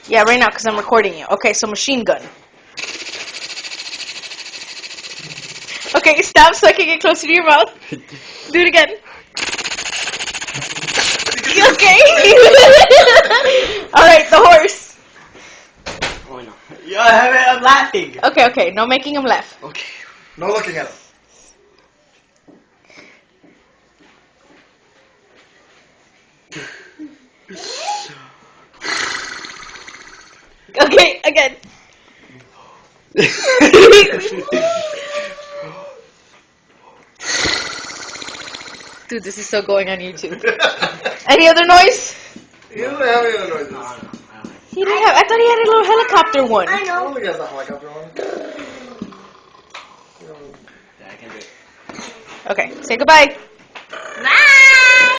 Yeah, right now, because I'm recording you. Okay, so machine gun. Okay, stop sucking it closer to your mouth. Do it again. Okay. Alright, the horse. Oh no. I'm laughing. Okay, no making him laugh. Okay. No looking at him. Okay, again. Dude, this is so going on YouTube. Any other noise? He doesn't have any other noises. No, I don't like it. He didn't have. I thought he had a little helicopter one. I don't think he has a helicopter one. Yeah, I can do it. Okay, say goodbye.